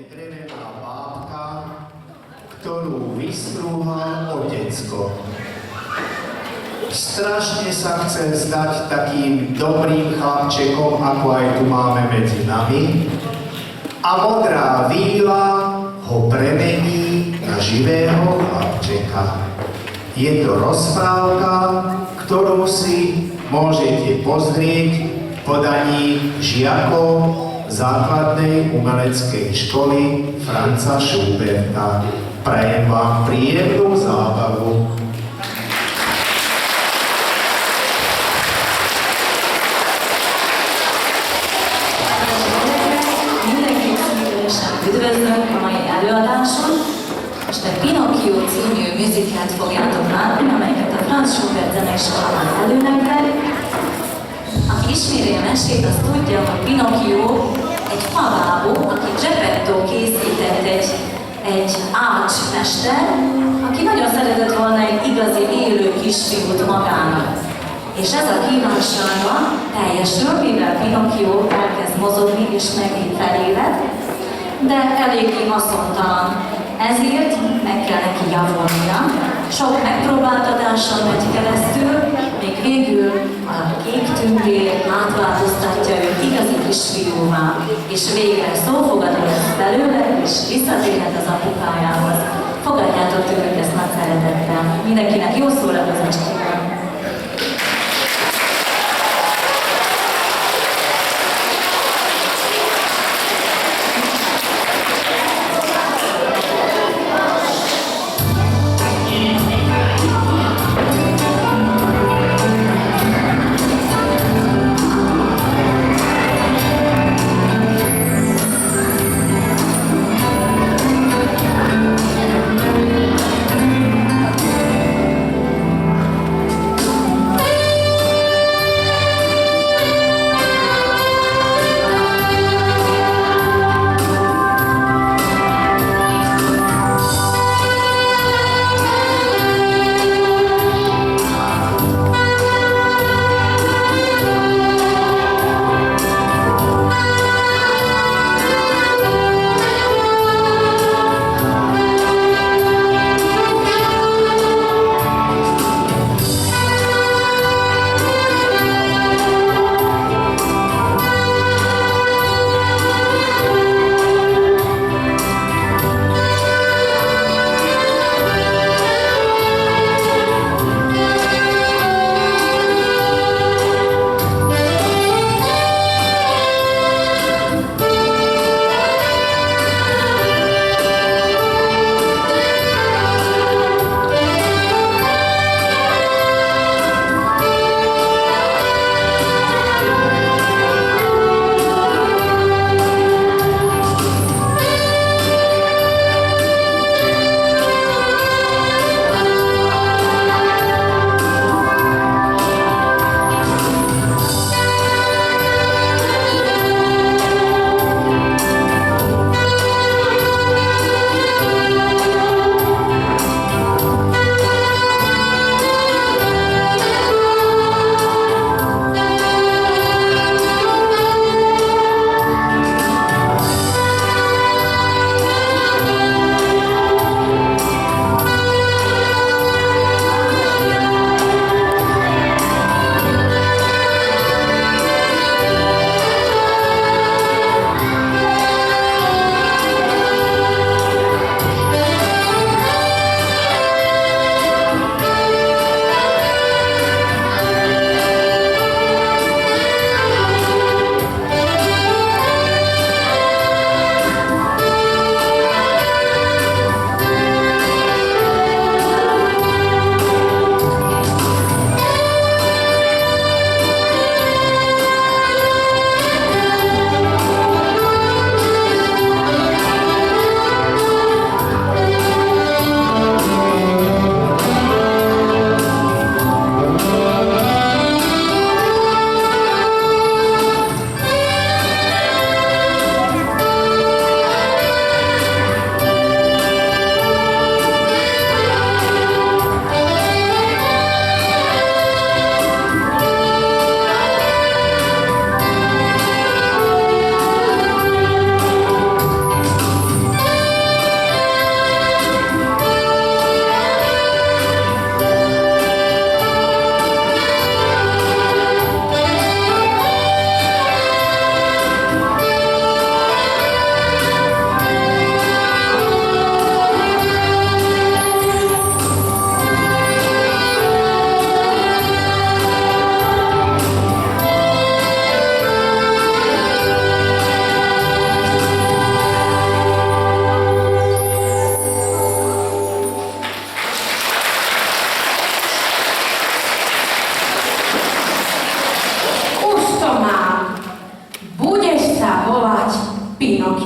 drevená bábka, ktorú vystrúhal otecko. Strašne sa chce zdať takým dobrým chlapčekom, ako aj tu máme medzi nami. A modrá víla ho premení na živého chlapčeka. Je to rozprávka, ktorú si môžete pozrieť v podaní žiakov základnej umeleckej školy Franza Schuberta. Prajem vám príjemnú zábavu. Üdvözlök a mai előadáson. Most a Pinocchio című musicalt fogjátok látni, amelyeket a Franz Schubert zeneiskolában előnekkel. Aki ismeri a mesét, az tudja, hogy Pinocchio egy fabábú, aki Geppetto készített egy ácsmester, aki nagyon szeretett volna egy igazi élő kisfiút magának. És ez a kívánsága teljesül, mivel Pinocchio elkezd mozogni és megint felébred, de eléggé haszontalan. Ezért meg kell neki javulnia. Sok megpróbáltatáson megy keresztül, még végül a kék tündér átváltoztatja őt igazi kisfiúvá, és végre szófogadó lesz belőle, és visszatérhet az apukájához. Fogadjátok tőlük ezt nagy szeretettel. Mindenkinek jó szórakozást kívánok!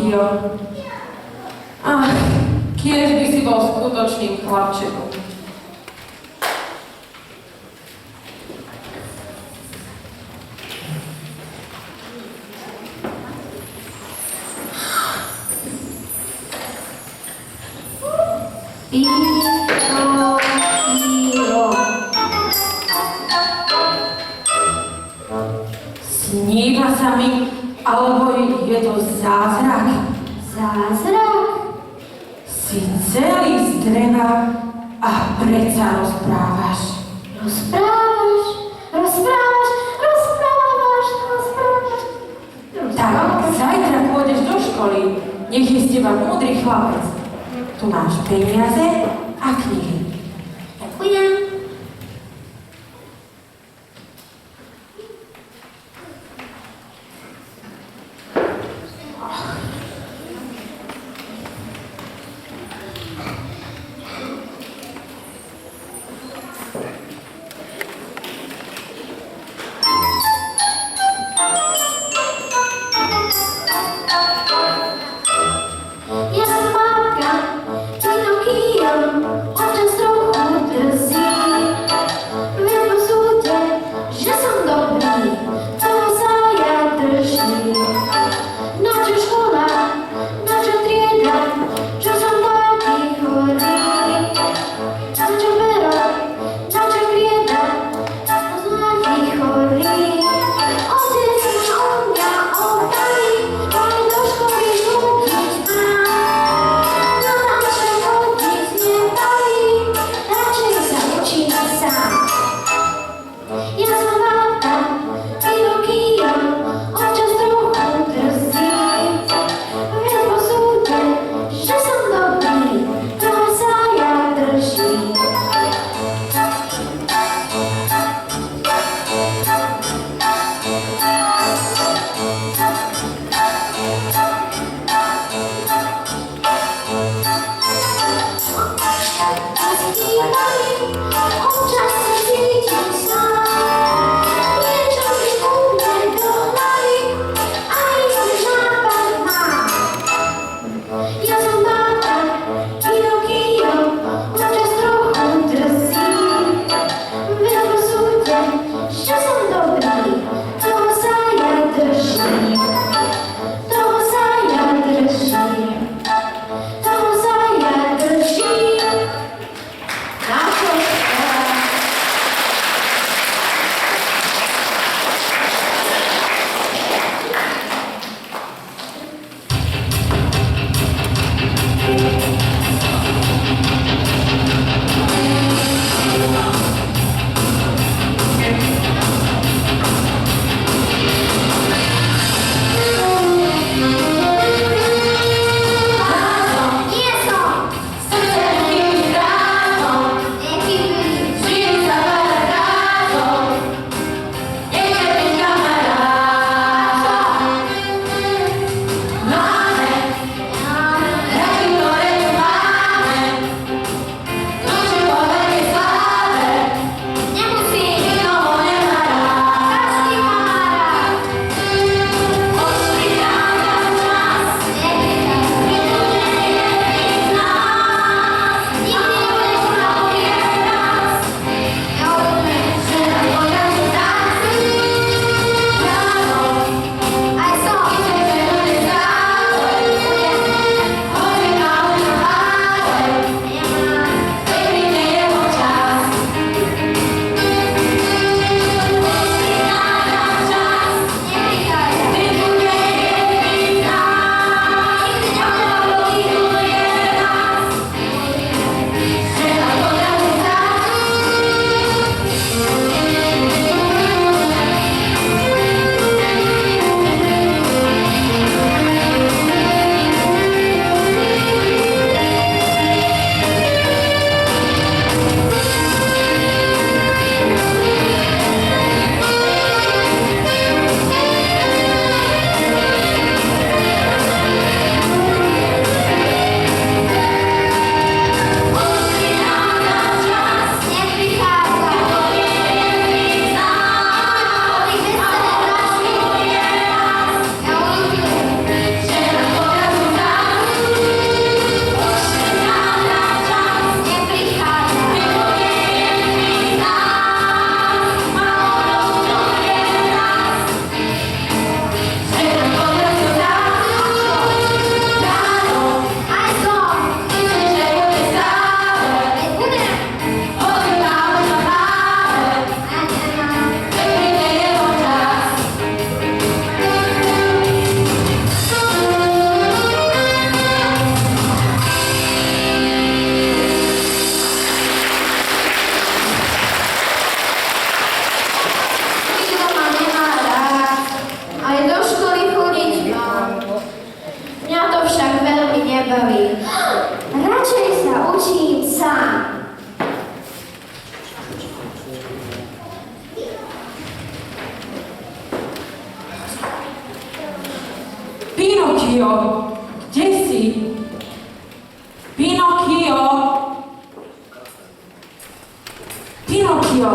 Pinokio. Ach, kiež by si bol skutočným chlapčekom. Pinokio. Sníva sa mi, alebo je to zázrak. Zázrak? Si celý z dreva a predsa rozprávaš. Rozprávaš. Tak, zajtra pôjdeš do školy. Nech je z teba múdry chlapec. Tu máš peniaze a knihy. Ďakujem. Ja som babka, Pinokio, občas trochu drzí. nebaví. Radšej sa učím sám. Pinokio, kde si? Pinokio! Pinokio!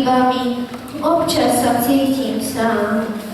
chýba mi, občas sa cítim sám.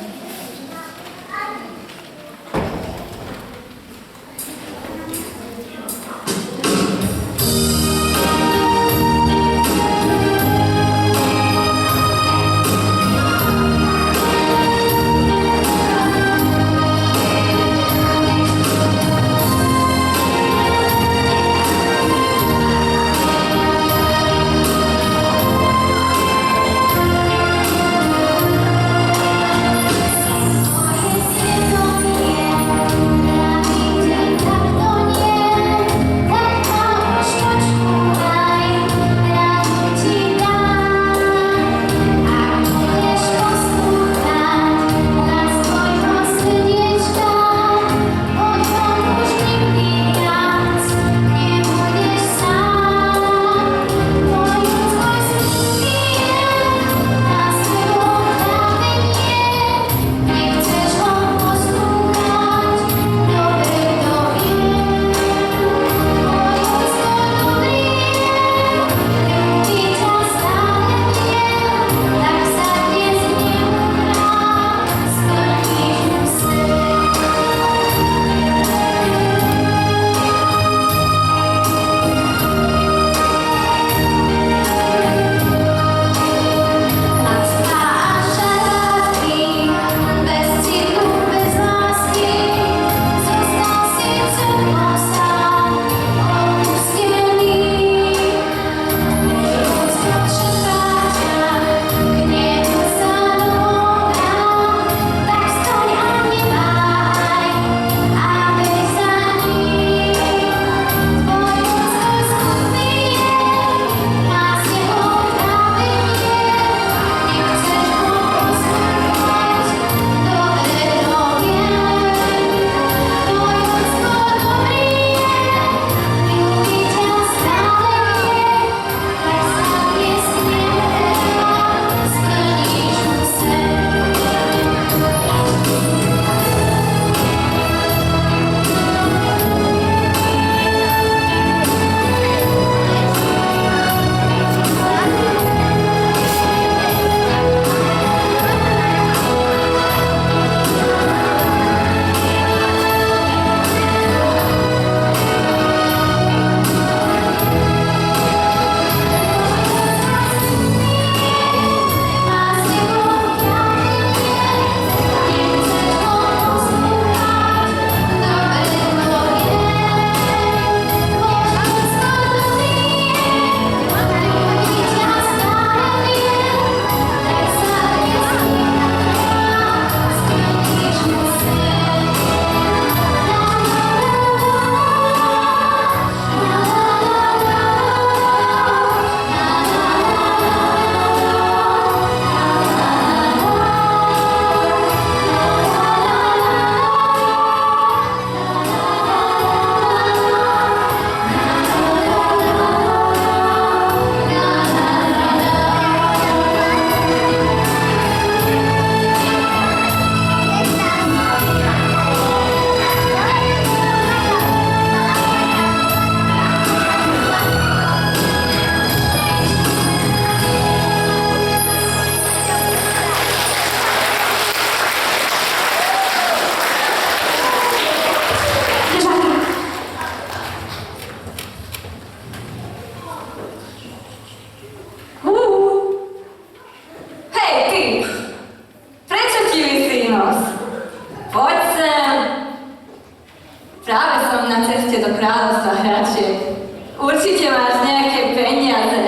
Ráno sa hráče. Určite máš nejaké peniaze.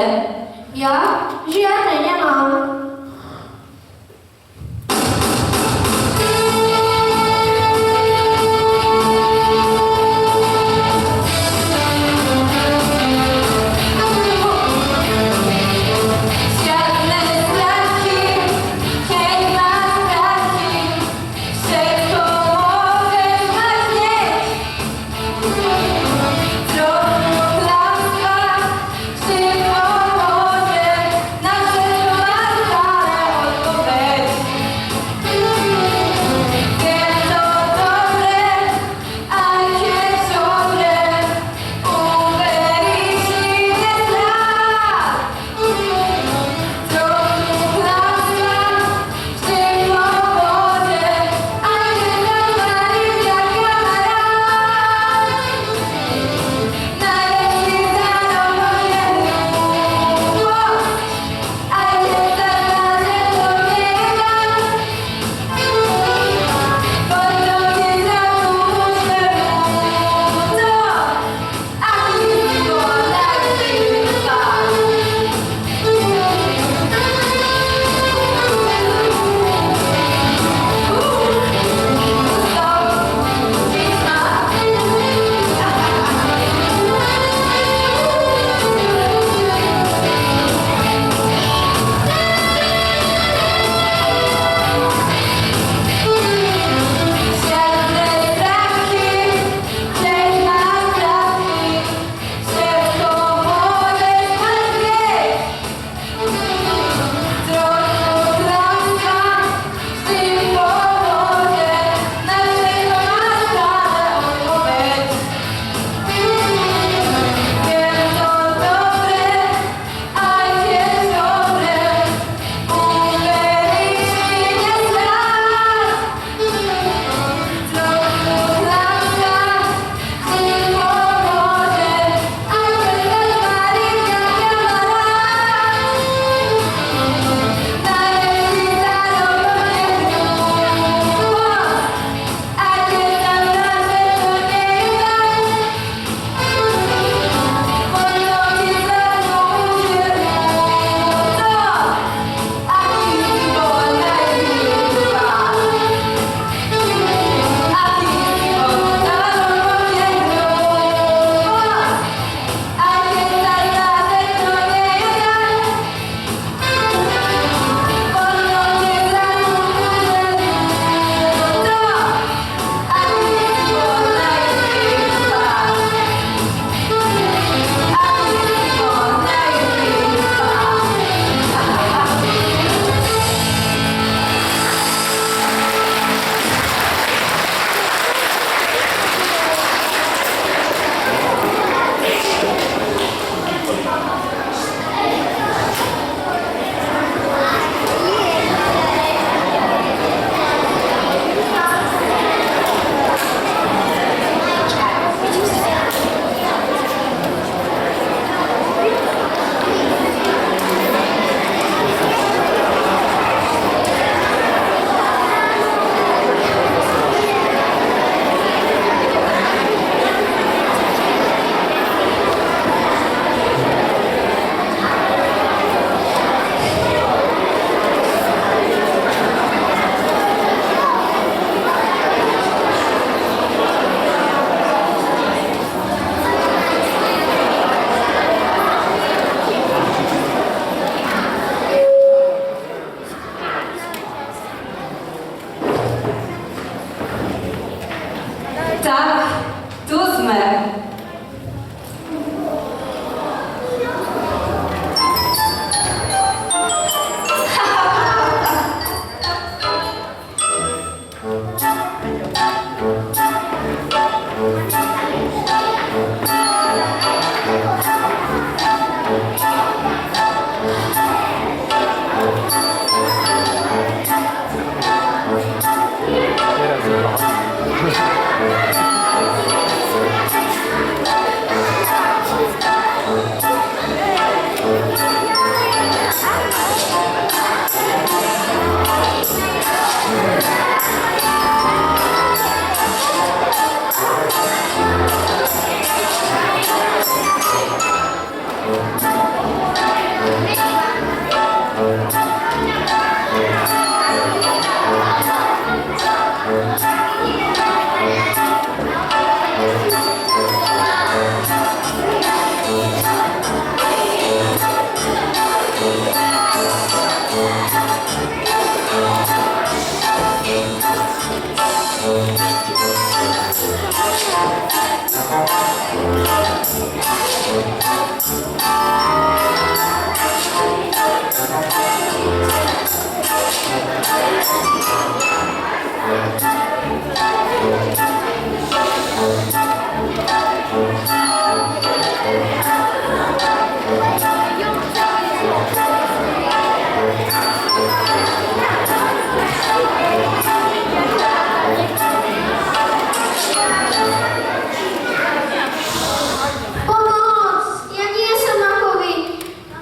Ja žiadne nemám. Žiadne strachy, keď máš strachy, všetko môžeš mať hneď. Trochu klamstva vždy pomôže, na všetko máš stále odpoveď. Je to dobré, aj keď zomre, uveríš mi nestrach. Trochu klamstva vždy pomôže, aj keď zamarí ťa kamarát. Najlepší zároveň je ľúbosť, aj keď sa zdá, že to nie je tak. Potom ti zrazu môže ľúto, aký si bol najlepší pán. Žiadne strachy, keď máš strachy, všetko môžeš mať hneď. Trochu klamstva vždy pomôže, na všetko máš stále odpoveď. Je to dobré, aj keď zomre, uveríš mi nestrach. Trochu klamstva vždy pomôže, aj keď sa tvári ťa kamarát. Najlepší zároveň je ľúbosť, aj keď sa zdá, že to nie je tak. Potom ti zrazu môže ľúto, aký si bol najlepší pán. Aký si bol zároveň je ľúbosť, aj keď sa zdá, že to nie je tak. Potom ti zrazu môže ľúto, aký si bol najlepší pán. Aký si bol najlepší pán. Tak, tu sme. Teraz Pomoc! Ja nie som ako vy.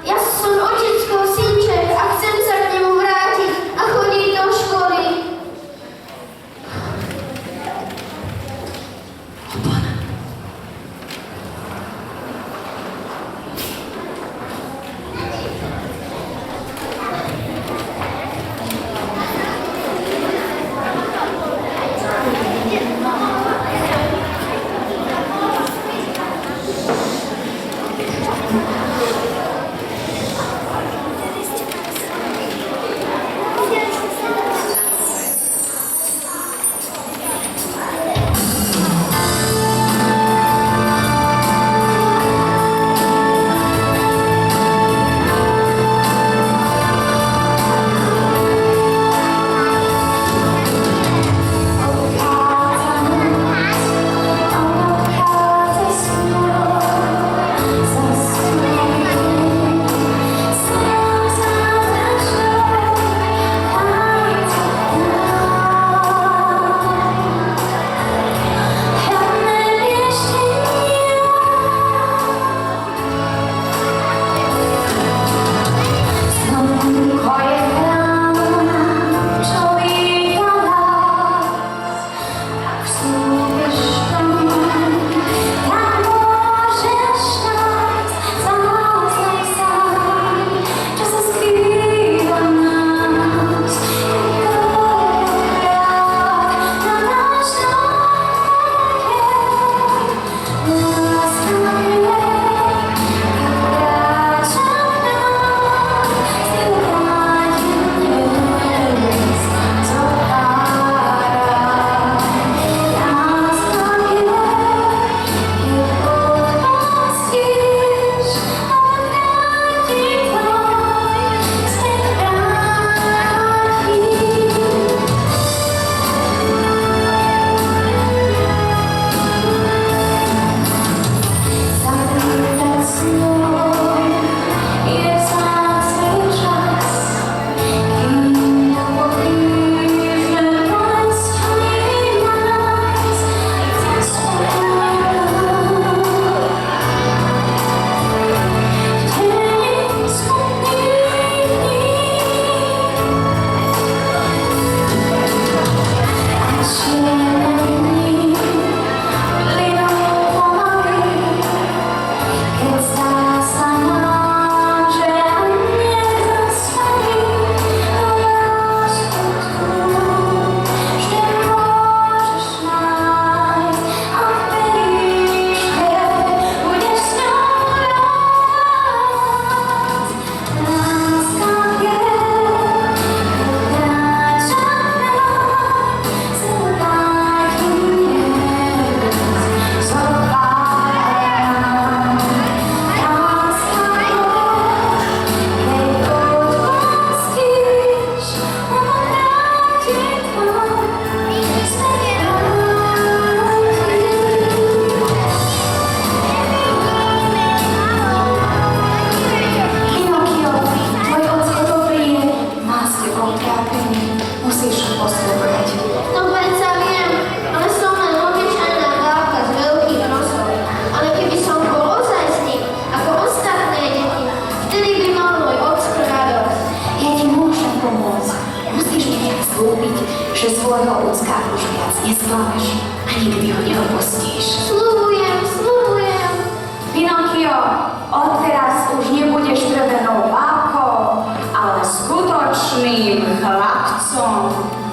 Ja som otecko synček a chcem sa k nemu vrátiť a chodiť do školy. že svojho Ucka už viac nesklameš a nikdy ho neopustíš. Sľubujem, sľubujem. Pinokio, odteraz už nebudeš drevenou bábkou, ale skutočným chlapcom.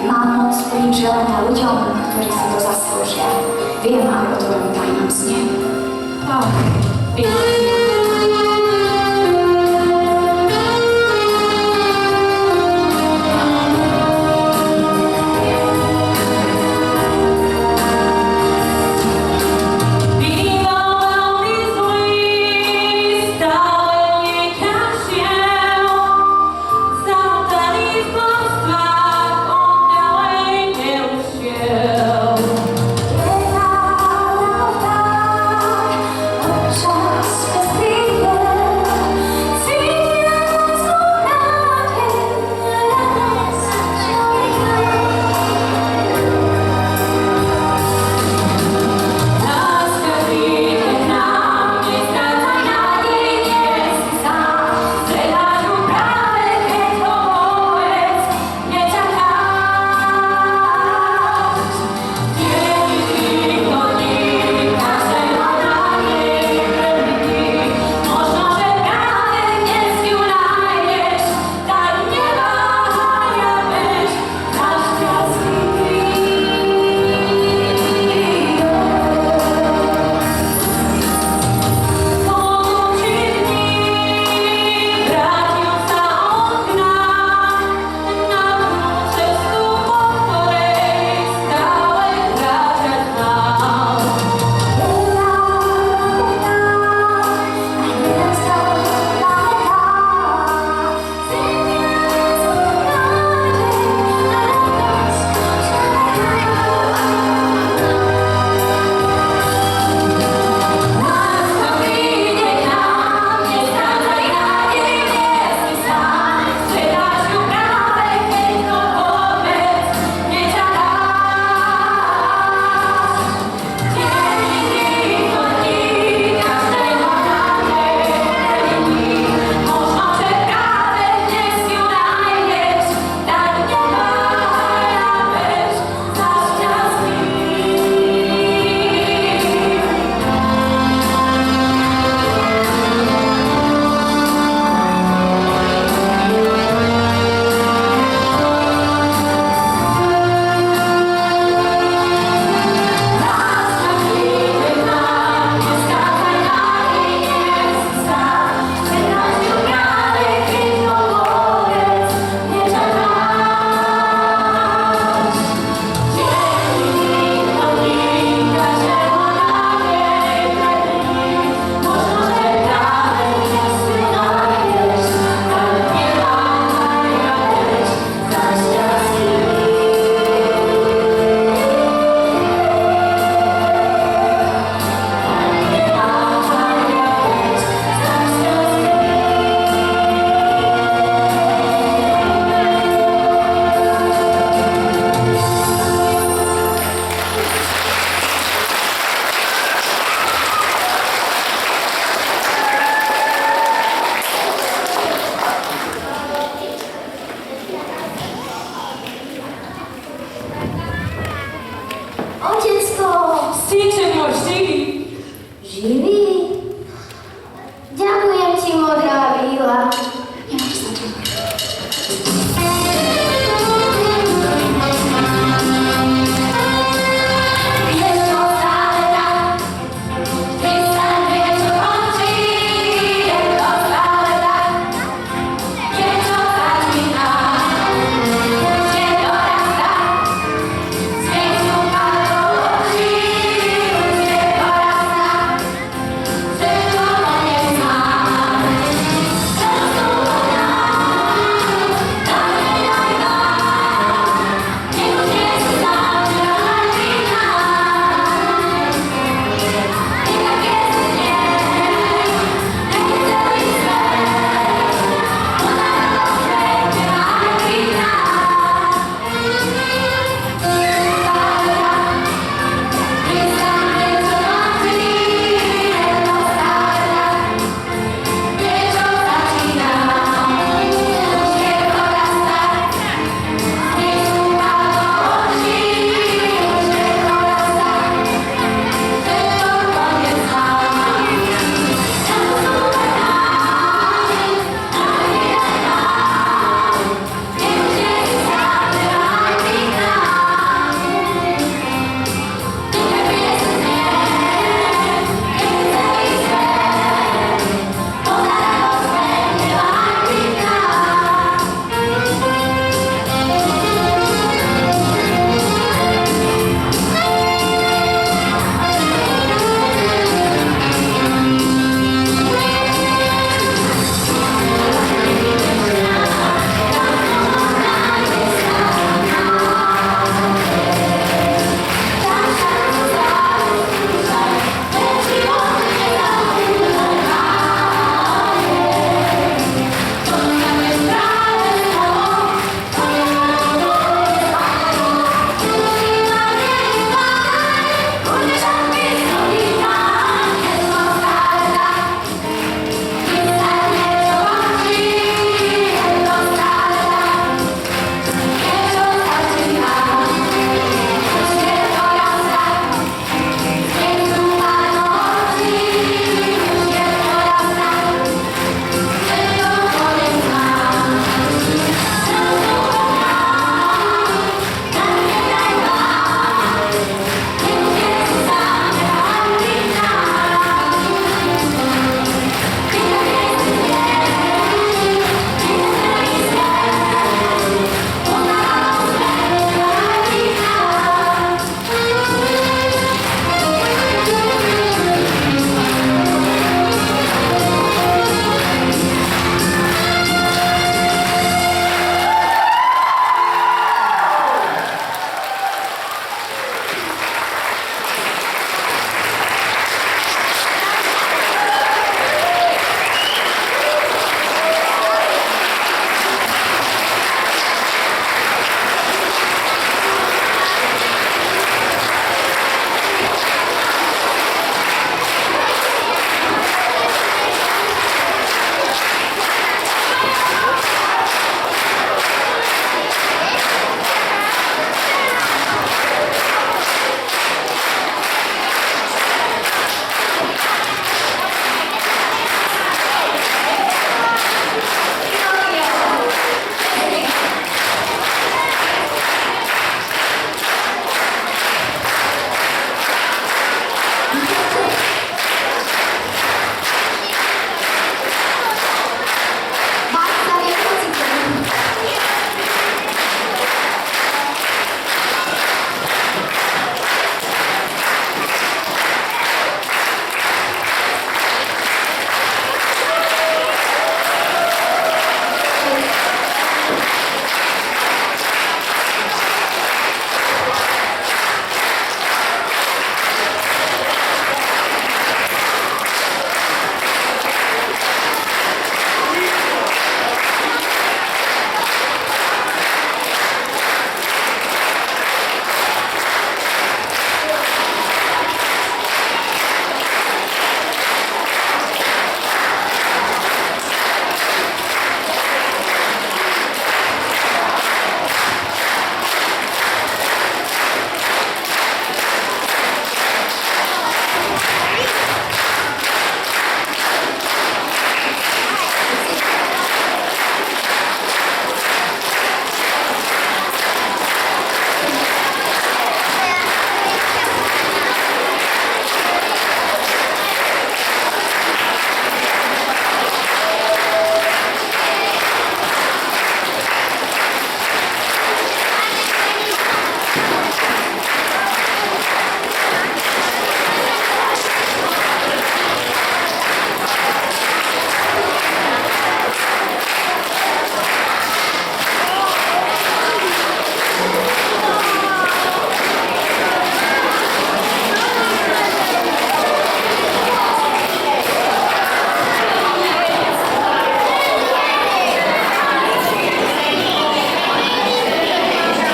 Mám moc plniť želania ľuďom, ktorí si to zaslúžia. Viem aj o tvojom tajnom sne. Ach, Pinokio.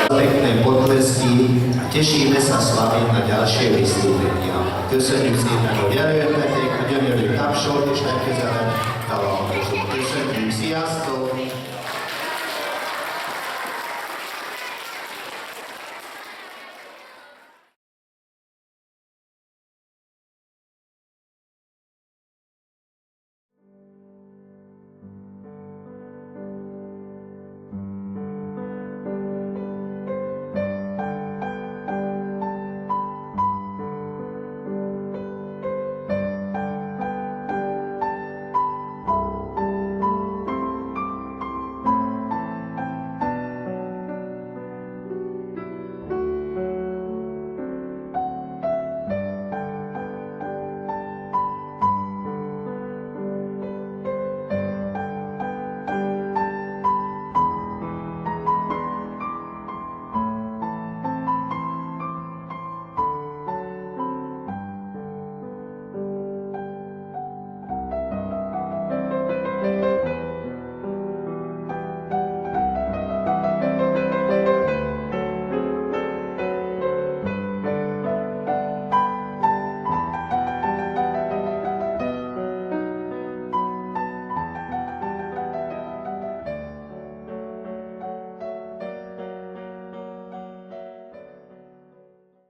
Pekné potlesky a tešíme sa s vami na ďalšie vystúpenia. Köszönjük szépen, hogy eljöttetek, a gyönyörű tapsot, és legközelebb találkozunk. Köszönjük, sziasztok!